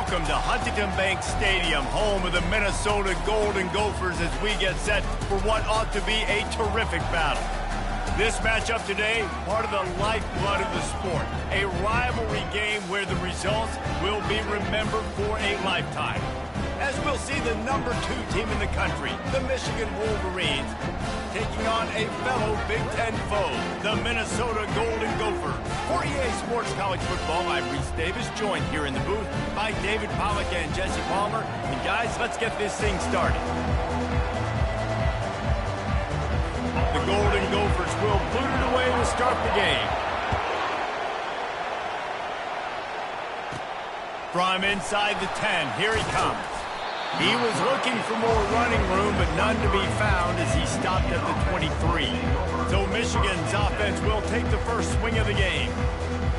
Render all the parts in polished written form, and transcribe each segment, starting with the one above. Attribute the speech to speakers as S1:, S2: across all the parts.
S1: welcome to Huntington Bank Stadium, home of the Minnesota Golden Gophers, as we get set for what ought to be a terrific battle. This matchup today, part of the lifeblood of the sport, a rivalry game where the results will be remembered for a lifetime. As we'll see the number 2 team in the country, the Michigan Wolverines, taking on a fellow Big Ten foe, the Minnesota Golden Gophers. For EA Sports College Football, I'm Reese Davis, joined here in the booth by David Pollack and Jesse Palmer. And guys, let's get this thing started. The Golden Gophers will boot it away to start the game. From inside the 10, here he comes. He was looking for more running room, but none to be found as he stopped at the 23. So Michigan's offense will take the first swing of the game.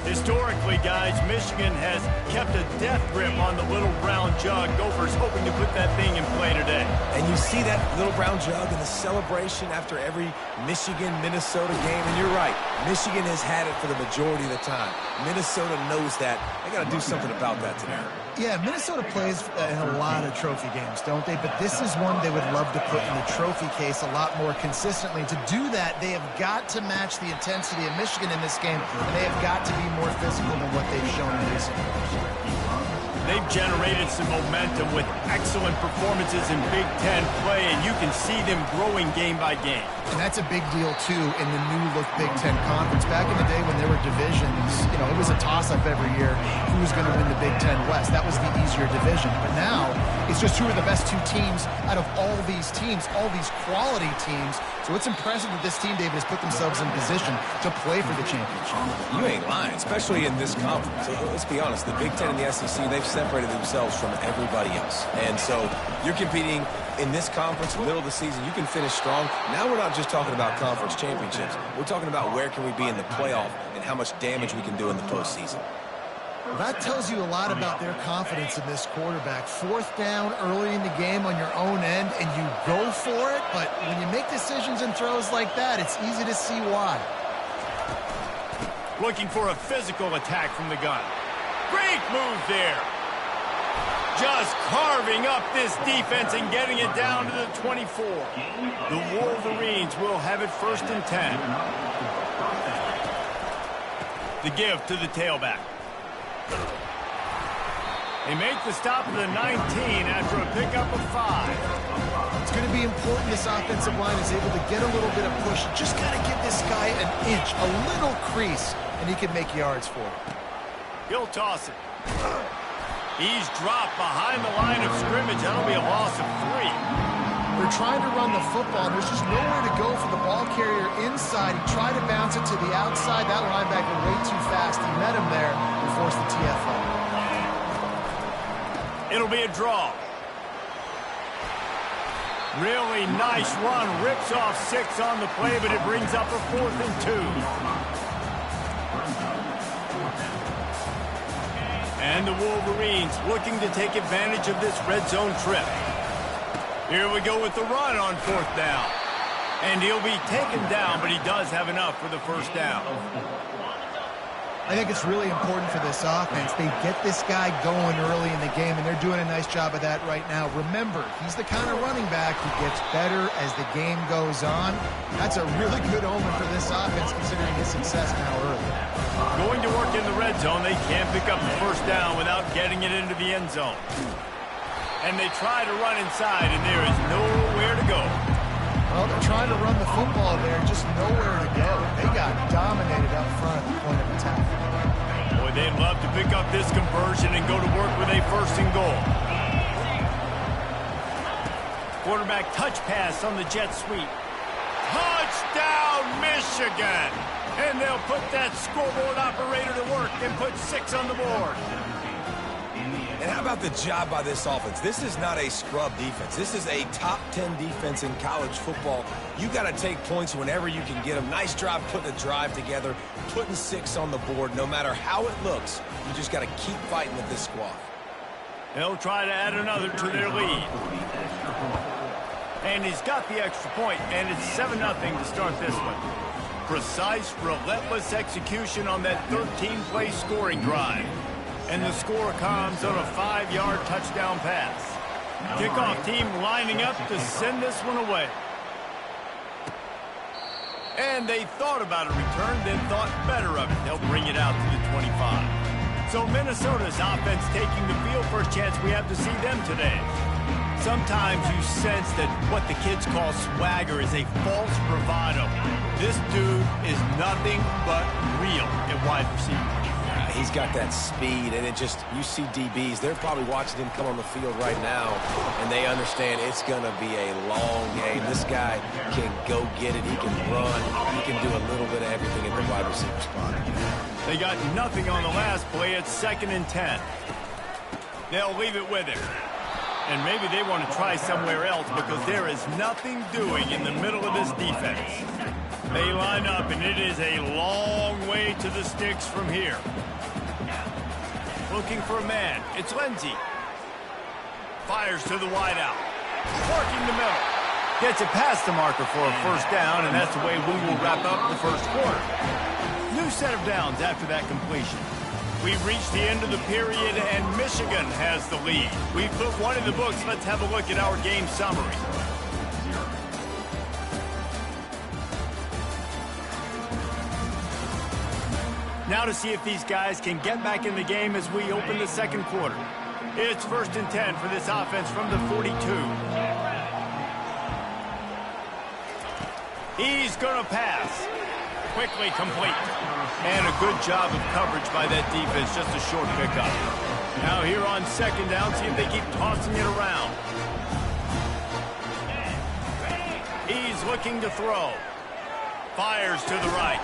S1: Historically, guys, Michigan has kept a death grip on the little brown jug. Gophers hoping to put that thing in play today.
S2: And you see that little brown jug in the celebration after every Michigan-Minnesota game. And you're right, Michigan has had it for the majority of the time. Minnesota knows that. They got to do something about that today.
S3: Yeah, Minnesota plays in a lot of trophy games, don't they? But this is one they would love to put in the trophy case a lot more consistently. To do that, they have got to match the intensity of Michigan in this game, and they have got to be more physical than what they've shown in recent years.
S1: They've generated some momentum with excellent performances in Big Ten play, and you can see them growing game by game.
S3: And that's a big deal, too, in the new-look Big Ten Conference. Back in the day when there were divisions, you know, it was a toss-up every year who was going to win the Big Ten West. That was the easier division. But now, it's just who are the best 2 teams out of all these teams, all these quality teams. So it's impressive that this team, David, has put themselves in position to play for the championship.
S2: You ain't lying, especially in this conference. So let's be honest, the Big Ten and the SEC, they've separated themselves from everybody else. And so you're competing in this conference, middle of the season, you can finish strong. Now we're not just talking about conference championships. We're talking about where can we be in the playoff and how much damage we can do in the postseason.
S3: Well, that tells you a lot about their confidence in this quarterback. 4th down early in the game on your own end, and you go for it. But when you make decisions and throws like that, it's easy to see why.
S1: Looking for a physical attack from the gun. Great move there. Just carving up this defense and getting it down to the 24. The Wolverines will have it 1st and 10. The give to the tailback. They make the stop of the 19 after a pickup of 5.
S3: It's going to be important this offensive line is able to get a little bit of push. Just got to give this guy an inch, a little crease, and he can make yards for it.
S1: He'll toss it. He's dropped behind the line of scrimmage. That'll be a loss of 3.
S3: They're trying to run the football. There's just nowhere to go for the ball carrier inside. He tried to bounce it to the outside. That linebacker way too fast. He met him there and forced the TFL.
S1: It'll be a draw. Really nice run. Rips off 6 on the play, but it brings up a 4th and 2. And the Wolverines looking to take advantage of this red zone trip. Here we go with the run on 4th down. And he'll be taken down, but he does have enough for the 1st down.
S3: I think it's really important for this offense. They get this guy going early in the game, and they're doing a nice job of that right now. Remember, he's the kind of running back who gets better as the game goes on. That's a really good omen for this offense, considering his success now early.
S1: Going to work in the red zone. They can't pick up the 1st down without getting it into the end zone. And they try to run inside, and there is nowhere to go.
S3: Well, they're trying to run the football there, just nowhere to go. They got dominated up front at the point of attack.
S1: Boy, they'd love to pick up this conversion and go to work with a 1st and goal. Quarterback touch pass on the jet sweep. Touchdown, Michigan! And they'll put that scoreboard operator to work and put 6 on the board.
S2: And how about the job by this offense? This is not a scrub defense. This is a top 10 defense in college football. You got to take points whenever you can get them. Nice job putting a drive together, putting 6 on the board. No matter how it looks, you just got to keep fighting with this squad.
S1: They'll try to add another to their lead. And he's got the extra point, and it's 7-0 to start this one. Precise, relentless execution on that 13-play scoring drive. And the score comes on a 5-yard touchdown pass. Kickoff team lining up to send this one away. And they thought about a return, then thought better of it. They'll bring it out to the 25. So Minnesota's offense taking the field. First chance we have to see them today. Sometimes you sense that what the kids call swagger is a false bravado. This dude is nothing but real at wide receiver.
S2: He's got that speed, and you see DBs, they're probably watching him come on the field right now, and they understand it's going to be a long game. This guy can go get it. He can run. He can do a little bit of everything at the wide receiver spot.
S1: They got nothing on the last play. It's 2nd and 10. They'll leave it with him. And maybe they want to try somewhere else because there is nothing doing in the middle of this defense. They line up, and it is a long way to the sticks from here. Looking for a man. It's Lindsey. Fires to the wideout. Working the middle. Gets it past the marker for a first down, and that's the way we will wrap up the first quarter. New set of downs after that completion. We've reached the end of the period, and Michigan has the lead. We've put one in the books. Let's have a look at our game summary. Now to see if these guys can get back in the game as we open the second quarter. It's 1st and 10 for this offense from the 42. He's going to pass. Quickly complete. And a good job of coverage by that defense. Just a short pickup. Now here on 2nd down, see if they keep tossing it around. He's looking to throw. Fires to the right.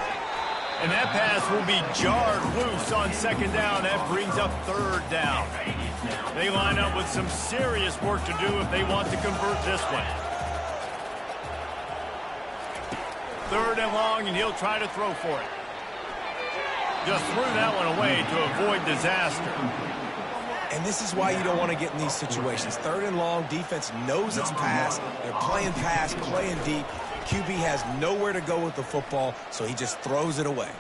S1: And that pass will be jarred loose on 2nd down. That brings up 3rd down. They line up with some serious work to do if they want to convert this one. 3rd and long, and he'll try to throw for it. Just threw that one away to avoid disaster.
S2: And this is why you don't want to get in these situations. 3rd and long, defense knows it's pass. They're playing pass, playing deep. QB has nowhere to go with the football, so he just throws it away.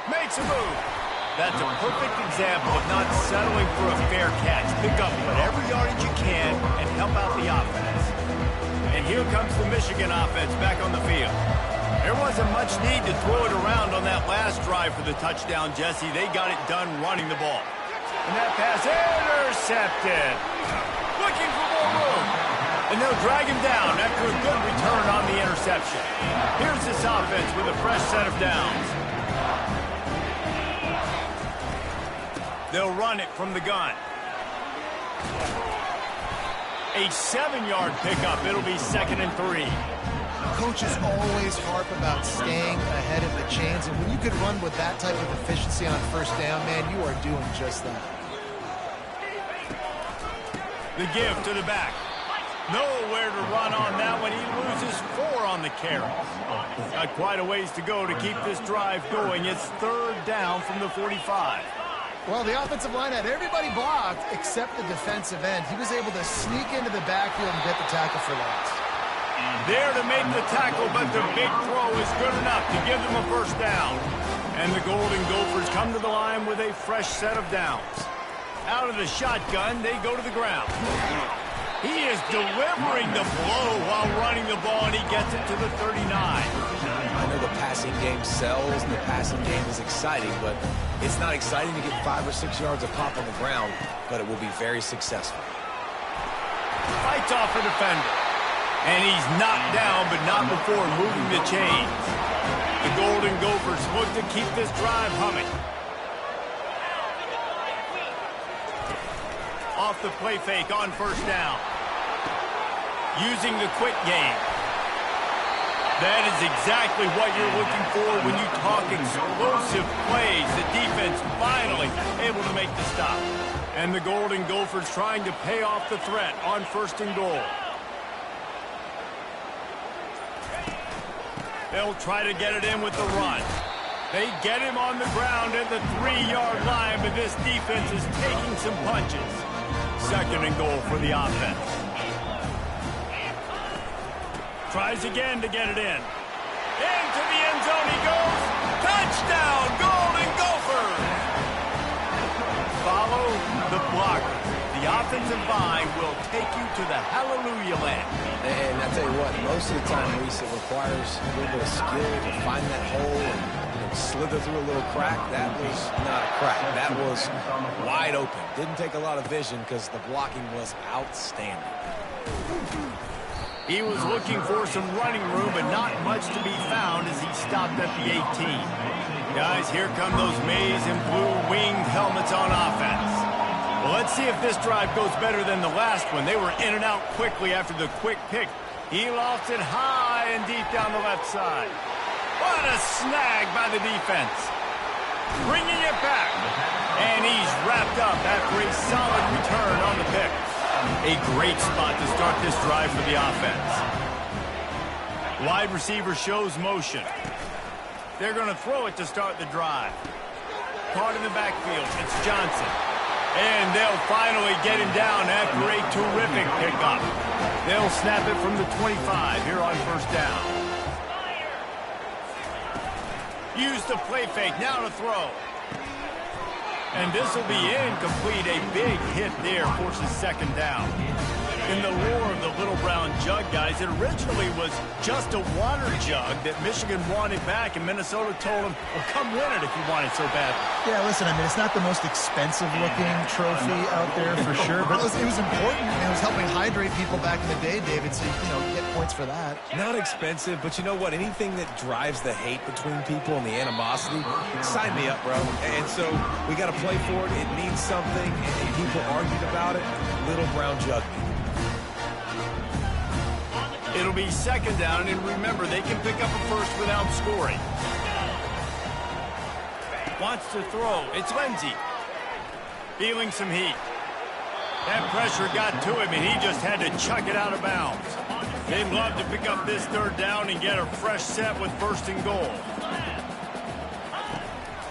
S1: Makes a move. That's a perfect example of not settling for a fair catch. Pick up whatever yardage you can and help out the offense. And here comes the Michigan offense back on the field. There wasn't much need to throw it around on that last drive for the touchdown, Jesse. They got it done running the ball. And that pass intercepted. Looking for more room. And they'll drag him down after a good return on the interception. Here's this offense with a fresh set of downs. They'll run it from the gun. A 7-yard pickup. It'll be 2nd and 3.
S3: Coaches always harp about staying ahead of the chains, and when you can run with that type of efficiency on 1st down, man, you are doing just that.
S1: The give to the back. Nowhere to run on that one. He loses 4 on the carry. Got quite a ways to go to keep this drive going. It's 3rd down from the 45.
S3: Well, the offensive line had everybody blocked except the defensive end. He was able to sneak into the backfield and get the tackle for loss.
S1: There to make the tackle, but the big throw is good enough to give them a first down. And the Golden Gophers come to the line with a fresh set of downs. Out of the shotgun, they go to the ground. He is delivering the blow while running the ball, and he gets it to the 39.
S2: I know the passing game sells, and the passing game is exciting, but it's not exciting to get 5 or 6 yards of pop on the ground, but it will be very successful.
S1: Fights off a defender. And he's knocked down, but not before moving the chains. The Golden Gophers look to keep this drive humming. Off the play fake on 1st down. Using the quick game. That is exactly what you're looking for when you talk explosive plays. The defense finally able to make the stop. And the Golden Gophers trying to pay off the threat on 1st and goal. They'll try to get it in with the run. They get him on the ground at the 3-yard line, but this defense is taking some punches. 2nd and goal for the offense. Tries again to get it in. Into the end zone he goes. Touchdown! Touchdown, Golden Gophers! Follow the blocker. The offensive line will take you to the hallelujah land.
S2: And I tell you what, most of the time, Reese, it requires a little bit of skill to find that hole and slither through a little crack. That was not a crack. That was wide open. Didn't take a lot of vision because the blocking was outstanding.
S1: He was looking for some running room, but not much to be found as he stopped at the 18. Guys, here come those maize and blue winged helmets on offense. Well, let's see if this drive goes better than the last one. They were in and out quickly after the quick pick. He lost it high and deep down the left side. What a snag by the defense. Bringing it back. And he's wrapped up after a solid return on the pick. A great spot to start this drive for the offense. Wide receiver shows motion. They're going to throw it to start the drive. Caught in the backfield. It's Johnson. And they'll finally get him down after a terrific pickup. They'll snap it from the 25 here on first down. Use the play fake. Now to throw. And this will be incomplete. A big hit there forces second down. In the lore of the little brown jug, guys, it originally was just a water jug that Michigan wanted back, and Minnesota told them, well, come win it if you want it so bad.
S3: Yeah, listen, I mean, it's not the most expensive-looking trophy out there for sure, but it was important. It was helping hydrate people back in the day, David, so, get points for that.
S2: Not expensive, but you know what? Anything that drives the hate between people and the animosity, sign me up, bro. And so we got to play for it. It means something, and people argued about it. Little brown jug.
S1: It'll be second down, and remember, they can pick up a first without scoring. Wants to throw. It's Lindsey. Feeling some heat. That pressure got to him, and he just had to chuck it out of bounds. They'd love to pick up this third down and get a fresh set with first and goal.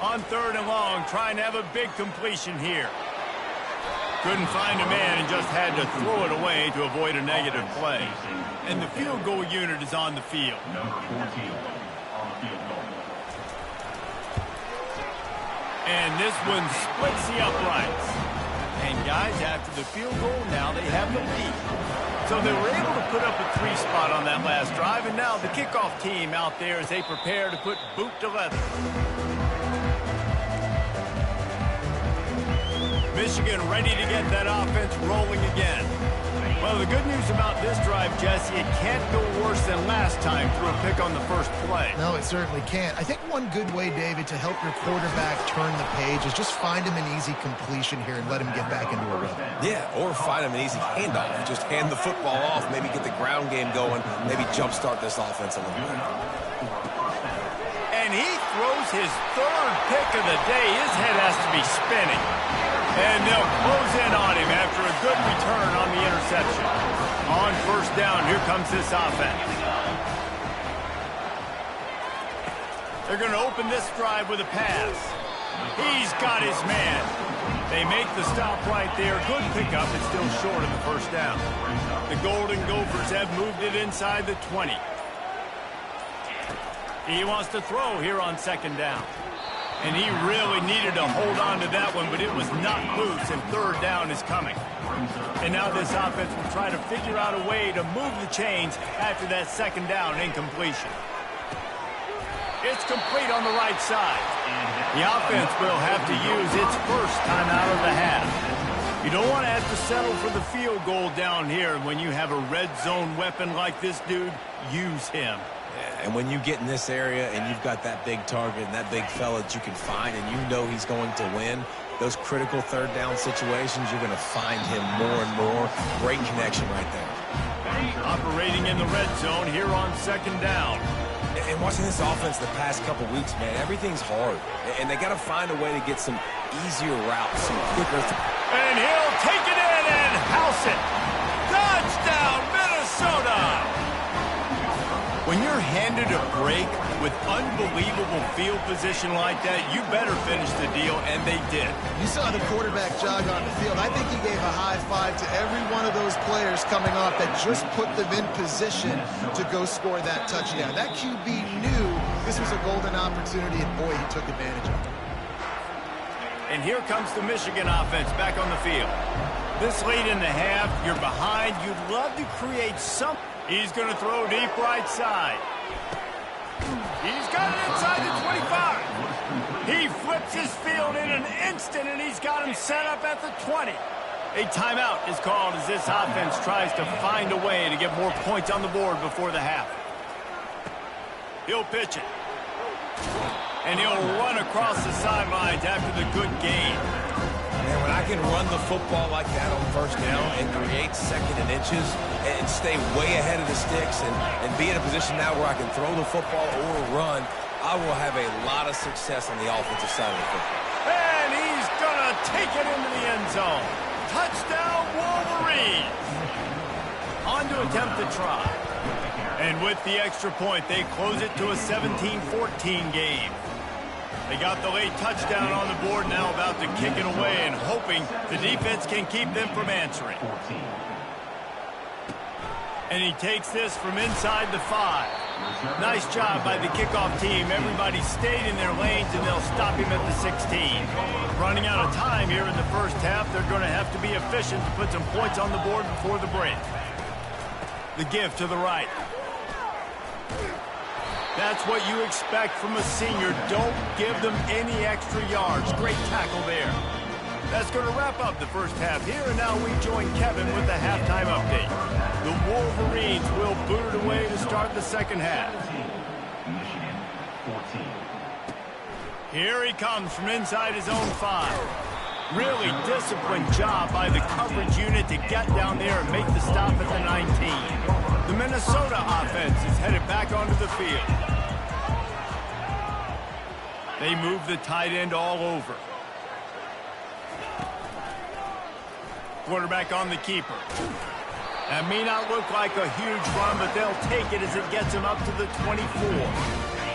S1: On third and long, trying to have a big completion here. Couldn't find a man and just had to throw it away to avoid a negative play. And the field goal unit is on the field. And this one splits the uprights. And guys, after the field goal, now they have the lead. So they were able to put up a 3 spot on that last drive, and now the kickoff team out there as they prepare to put boot to leather. Michigan ready to get that offense rolling again. Well, the good news about this drive, Jesse, it can't go worse than last time through a pick on the first play.
S3: No, it certainly can't. I think one good way, David, to help your quarterback turn the page is just find him an easy completion here and let him get back into a rhythm.
S2: Yeah, or find him an easy handoff. Just hand the football off, maybe get the ground game going, maybe jumpstart this offense a little bit.
S1: And he throws his third pick of the day. His head has to be spinning. And they'll close in on him after a good return on the interception. On first down, here comes this offense. They're going to open this drive with a pass. He's got his man. They make the stop right there. Good pickup, but still short of the first down. The Golden Gophers have moved it inside the 20. He wants to throw here on second down. And he really needed to hold on to that one, but it was not loose, and third down is coming. And now this offense will try to figure out a way to move the chains after that second down incompletion. It's complete on the right side. The offense will have to use its first timeout of the half. You don't want to have to settle for the field goal down here. When you have a red zone weapon like this dude, use him.
S2: And when you get in this area and you've got that big target and that big fella that you can find and you know he's going to win, those critical third down situations, you're going to find him more and more. Great connection right there.
S1: Operating in the red zone here on second down.
S2: And watching this offense the past couple weeks, man, everything's hard. And they got to find a way to get some easier routes, some quicker.
S1: And he'll take it in and house it. Touchdown, Minnesota! When you're handed a break with unbelievable field position like that, you better finish the deal, and they did.
S3: You saw the quarterback jog on the field. I think he gave a high five to every one of those players coming off that just put them in position to go score that touchdown. That QB knew This was a golden opportunity, and boy, he took advantage of it.
S1: And here comes the Michigan offense back on the field. This late in the half, you're behind. You'd love to create something. He's going to throw deep right side. He's got it inside the 25. He flips his field in an instant, and he's got him set up at the 20. A timeout is called as this offense tries to find a way to get more points on the board before the half. He'll pitch it. And he'll run across the sidelines after the good gain.
S2: Man, when I can run the football like that on first down and create second and inches and stay way ahead of the sticks and be in a position now where I can throw the football or run, I will have a lot of success on the offensive side of the football.
S1: And he's going to take it into the end zone. Touchdown, Wolverines. On to attempt the try. And with the extra point, they close it to a 17-14 game. They got the late touchdown on the board, now about to kick it away and hoping the defense can keep them from answering. And he takes this from inside the 5. Nice job by the kickoff team. Everybody stayed in their lanes, and they'll stop him at the 16. Running out of time here in the first half, they're going to have to be efficient to put some points on the board before the break. The give to the right. That's what you expect from a senior. Don't give them any extra yards. Great tackle there. That's going to wrap up the first half here, and now we join Kevin with the halftime update. The Wolverines will boot it away to start the second half. Here he comes from inside his own 5. Really disciplined job by the coverage unit to get down there and make the stop at the 19. The Minnesota offense is headed back onto the field. They move the tight end all over. Quarterback on the keeper. That may not look like a huge run, but they'll take it as it gets him up to the 24.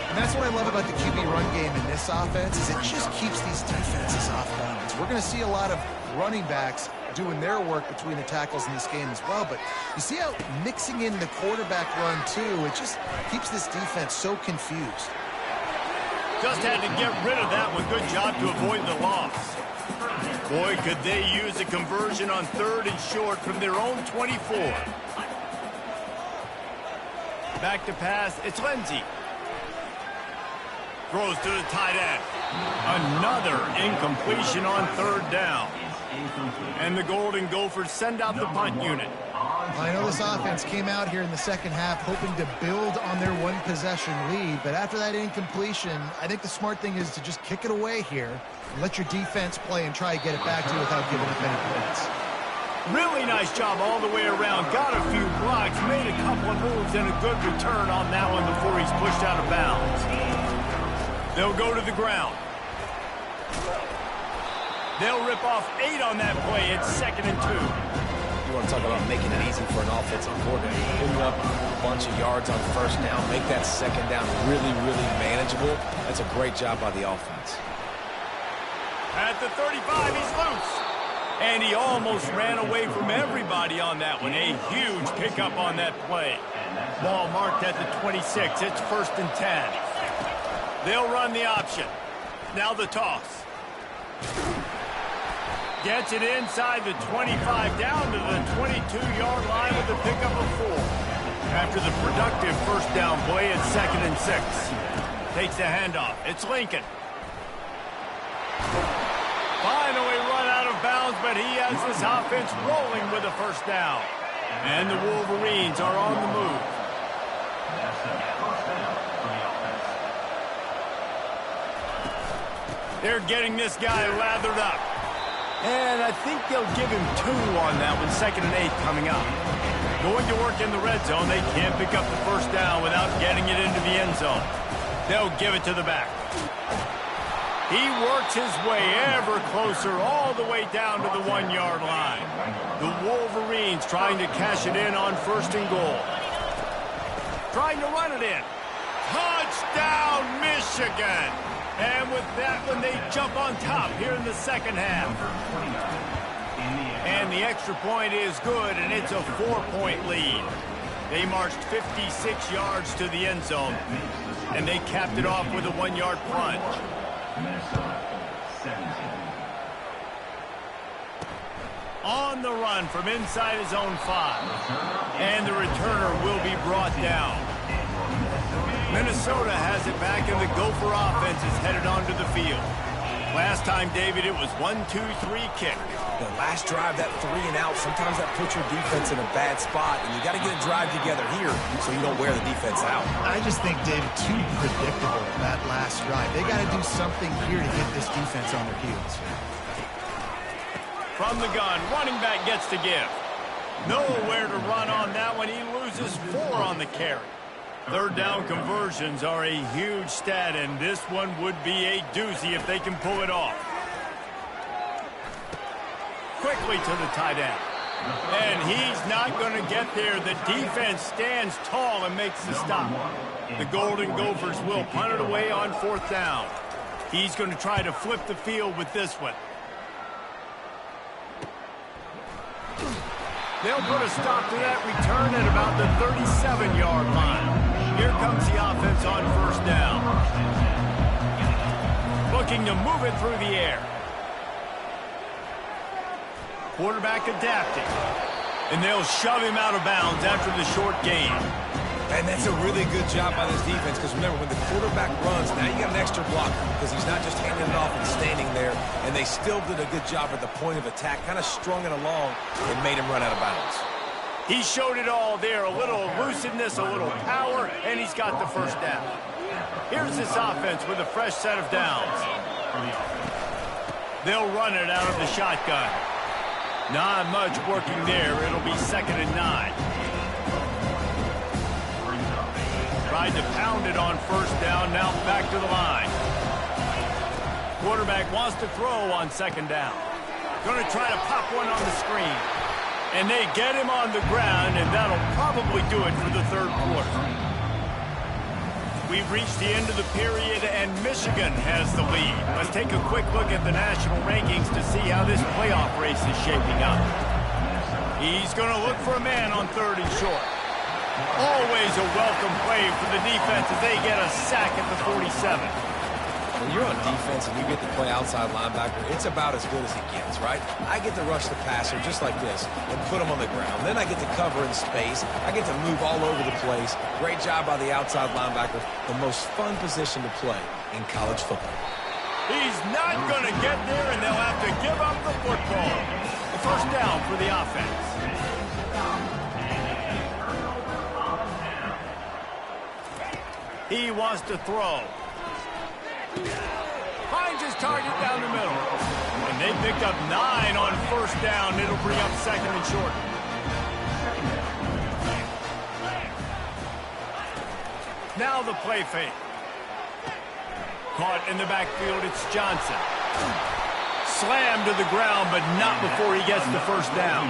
S3: And that's what I love about the QB run game in this offense, is it just keeps these defenses off balance. We're going to see a lot of running backs doing their work between the tackles in this game as well, but you see how mixing in the quarterback run too, it just keeps this defense so confused.
S1: Just had to get rid of that one. Good job to avoid the loss. Boy, could they use a conversion on 3rd and short from their own 24. Back to pass, it's Lindsey. Throws to the tight end. Another incompletion on 3rd down. And the Golden Gophers send out the punt unit.
S3: I know this offense came out here in the second half hoping to build on their one-possession lead, but after that incompletion, I think the smart thing is to just kick it away here and let your defense play and try to get it back to you without giving up any points.
S1: Really nice job all the way around. Got a few blocks, made a couple of moves, and a good return on that one before he's pushed out of bounds. They'll go to the ground. They'll rip off 8 on that play. It's 2nd and 2.
S2: You want to talk about making it easy for an offensive coordinator. Putting up a bunch of yards on first down, make that second down really, really manageable. That's a great job by the offense.
S1: At the 35, he's loose. And he almost ran away from everybody on that one. A huge pickup on that play. Ball marked at the 26. It's 1st and 10. They'll run the option. Now the toss. Gets it inside the 25, down to the 22-yard line with a pickup of 4. After the productive first down play, it's 2nd and 6. Takes the handoff. It's Lincoln. Finally run out of bounds, but he has this offense rolling with a first down. And the Wolverines are on the move. They're getting this guy lathered up. And I think they'll give him 2 on that one. 2nd and 8 coming up. Going to work in the red zone. They can't pick up the first down without getting it into the end zone. They'll give it to the back. He works his way ever closer all the way down to the 1-yard line. The Wolverines trying to cash it in on 1st and goal. Trying to run it in. Touchdown, Michigan! And with that one, they jump on top here in the second half. And the extra point is good, and it's a 4-point lead. They marched 56 yards to the end zone. And they capped it off with a 1-yard plunge. On the run from inside his own 5. And the returner will be brought down. Minnesota has it back, and the Gopher offense is headed onto the field. Last time, David, it was 1-2-3 kick.
S2: The last drive, that 3 and out, sometimes that puts your defense in a bad spot, and you got to get a drive together here so you don't wear the defense out.
S3: I just think, David, too predictable, that last drive. They got to do something here to get this defense on their heels.
S1: From the gun, running back gets to give. Nowhere to run on that one. He loses 4 on the carry. Third down conversions are a huge stat, and this one would be a doozy if they can pull it off. Quickly to the tight end. And he's not going to get there. The defense stands tall and makes the stop. The Golden Gophers will punt it away on 4th down. He's going to try to flip the field with this one. They'll put a stop to that return at about the 37-yard line. Here comes the offense on 1st down. Looking to move it through the air. Quarterback adapting. And they'll shove him out of bounds after the short gain.
S2: And that's a really good job by this defense, because remember, when the quarterback runs, now you got an extra blocker, because he's not just handing it off and standing there, and they still did a good job at the point of attack, kind of strung it along and made him run out of bounds.
S1: He showed it all there, a little elusiveness, a little power, and he's got the 1st down. Here's this offense with a fresh set of downs. They'll run it out of the shotgun. Not much working there. It'll be 2nd and 9. Tried to pound it on 1st down, now back to the line. Quarterback wants to throw on 2nd down. Going to try to pop one on the screen. And they get him on the ground, and that'll probably do it for the 3rd quarter. We've reached the end of the period, and Michigan has the lead. Let's take a quick look at the national rankings to see how this playoff race is shaping up. He's going to look for a man on 3rd and short. Always a welcome play for the defense as they get a sack at the 47.
S2: When you're on defense and you get to play outside linebacker, it's about as good as it gets, right? I get to rush the passer just like this and put him on the ground. Then I get to cover in space. I get to move all over the place. Great job by the outside linebacker. The most fun position to play in college football.
S1: He's not going to get there, and they'll have to give up the football. The 1st down for the offense. He wants to throw. Finds his target down the middle. And they pick up 9 on 1st down. It'll bring up 2nd and short. Now the play fake. Caught in the backfield, it's Johnson. Slammed to the ground, but not before he gets the 1st down.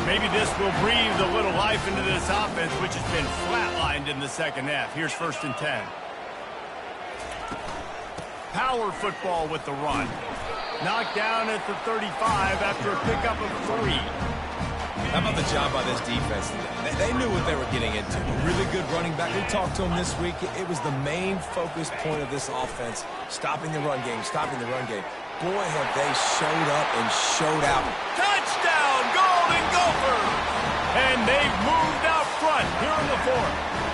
S1: Maybe this will breathe a little life into this offense, which has been flatlined in the 2nd half. Here's 1st and 10. Power football with the run. Knocked down at the 35 after a pickup of 3.
S2: How about the job by this defense today? They knew what they were getting into. A really good running back. We talked to him this week. It was the main focus point of this offense, stopping the run game, stopping the run game. Boy, have they showed up and showed out.
S1: Touchdown, Golden Gophers! And they've moved out front here in the 4th.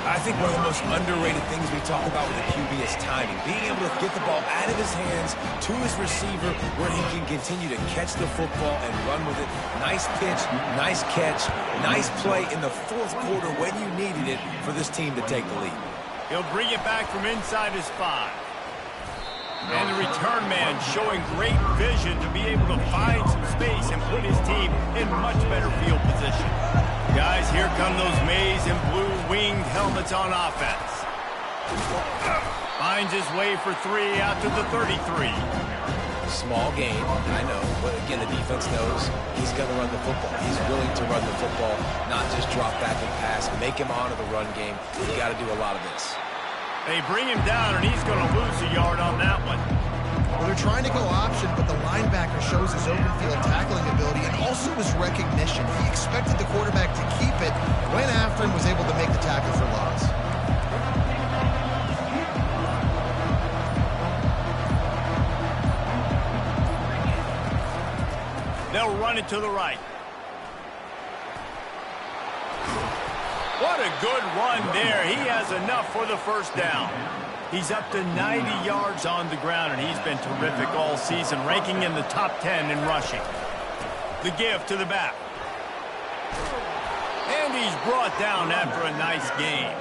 S2: I think one of the most underrated things we talk about with the QB is timing. Being able to get the ball out of his hands to his receiver where he can continue to catch the football and run with it. Nice pitch, nice catch, nice play in the 4th quarter when you needed it for this team to take the lead.
S1: He'll bring it back from inside his 5. And the return man showing great vision to be able to find some space and put his team in much better field position. Guys, here come those maize and blue winged helmets on offense. Finds his way for 3 out to the 33.
S2: Small game, I know, but again, the defense knows he's going to run the football. He's willing to run the football, not just drop back and pass, make him honor the run game. You've got to do a lot of this.
S1: They bring him down, and he's going to lose a yard on that one.
S3: Well, they're trying to go option, but the linebacker shows his open field tackling ability and also his recognition. He expected the quarterback to keep it, went after him, was able to make the tackle for loss.
S1: They'll run it to the right. What a good run there. He has enough for the first down. He's up to 90 yards on the ground, and he's been terrific all season, ranking in the top 10 in rushing. The give to the back. And he's brought down after a nice game.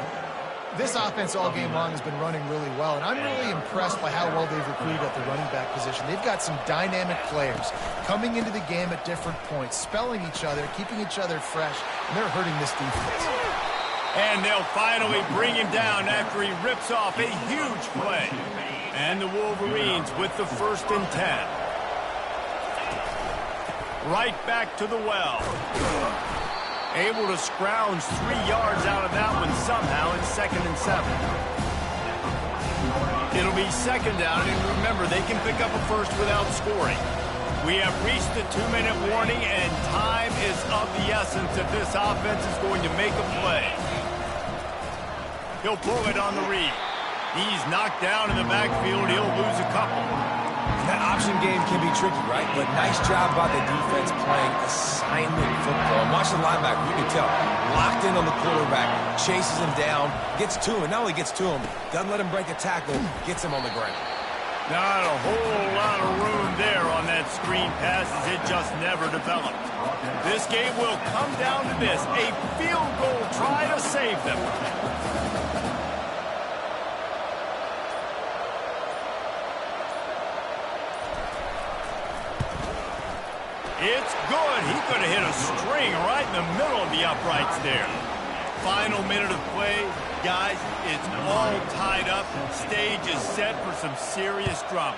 S3: This offense all game long has been running really well, and I'm really impressed by how well they've recruited at the running back position. They've got some dynamic players coming into the game at different points, spelling each other, keeping each other fresh, and they're hurting this defense.
S1: And they'll finally bring him down after he rips off a huge play. And the Wolverines with the 1st and 10. Right back to the well. Able to scrounge 3 yards out of that one somehow in 2nd and 7. It'll be 2nd down, and remember, they can pick up a first without scoring. We have reached the 2-minute warning, and time is of the essence if this offense is going to make a play. He'll pull it on the read. He's knocked down in the backfield. He'll lose a couple.
S2: That option game can be tricky, right? But nice job by the defense playing assignment football. And watch the linebacker. You can tell. Locked in on the quarterback. Chases him down. Gets to him. Not only gets to him, doesn't let him break a tackle. Gets him on the ground.
S1: Not a whole lot of room there on that screen pass as it just never developed. This game will come down to this. A field goal try to save them. It's good. He could have hit a string right in the middle of the uprights there. Final minute of play. Guys, it's all tied up. Stage is set for some serious drama.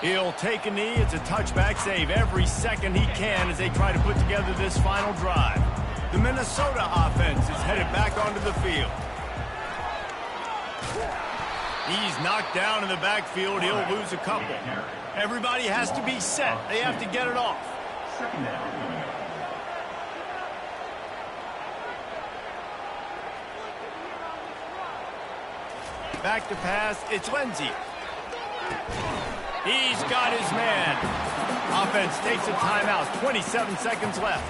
S1: He'll take a knee. It's a touchback save every second he can as they try to put together this final drive. The Minnesota offense is headed back onto the field. He's knocked down in the backfield. He'll lose a couple. Everybody has to be set. They have to get it off. Back to pass. It's Lindsey. He's got his man. Offense takes a timeout. 27 seconds left.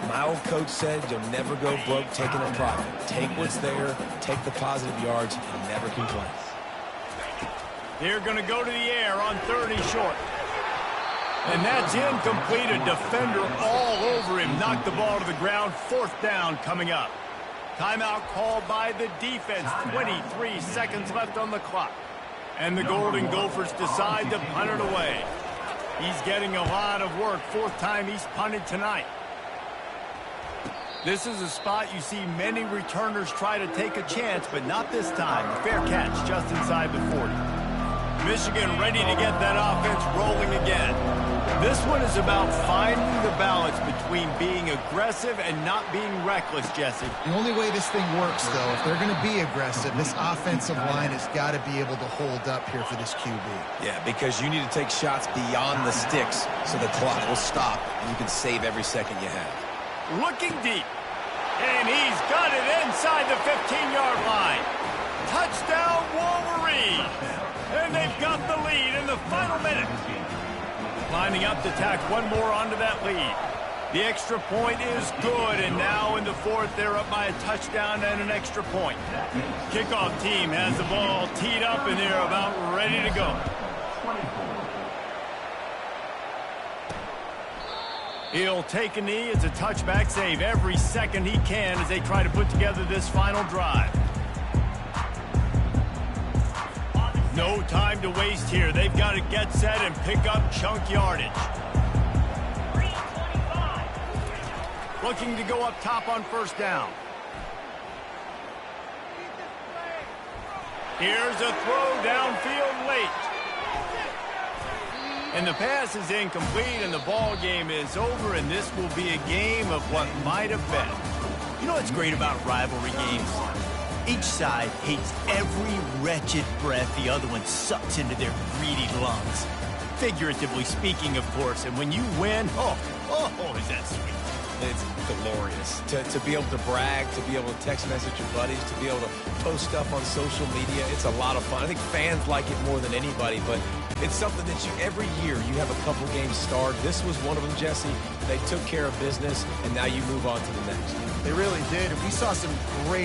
S2: My old coach said you'll never go broke taking a profit. Take what's there, take the positive yards, and never complain.
S1: They're going to go to the air on 30 short. And that's incomplete. A defender all over him. Knocked the ball to the ground. 4th down coming up. Timeout called by the defense. 23 seconds left on the clock. And the Golden Gophers decide to punt it away. He's getting a lot of work. 4th time he's punted tonight. This is a spot you see many returners try to take a chance, but not this time. A fair catch just inside the 40. Michigan ready to get that offense rolling again. This one is about finding the balance between being aggressive and not being reckless, Jesse.
S3: The only way this thing works, though, if they're going to be aggressive, this offensive line has got to be able to hold up here for this QB.
S2: Yeah, because you need to take shots beyond the sticks so the clock will stop and you can save every second you have.
S1: Looking deep. And he's got it inside the 15-yard line. Touchdown, Wolverines. And they've got the lead in the final minute. Lining up to tack one more onto that lead. The extra point is good, and now in the 4th, they're up by a touchdown and an extra point. Kickoff team has the ball teed up, and they're about ready to go. He'll take a knee. It's a touchback save every second he can as they try to put together this final drive. No time to waste here. They've got to get set and pick up chunk yardage. Looking to go up top on 1st down. Here's a throw downfield late. And the pass is incomplete, and the ball game is over, and this will be a game of what might have been. You know what's great about rivalry games? Each side hates every wretched breath the other one sucks into their greedy lungs. Figuratively speaking, of course, and when you win, oh, is that sweet.
S2: It's glorious. To be able to brag, to be able to text message your buddies, to be able to post stuff on social media, it's a lot of fun. I think fans like it more than anybody, but It's something that every year you have a couple games starred. This was one of them, Jesse. They took care of business, and now you move on to the next.
S3: They really did. We saw some great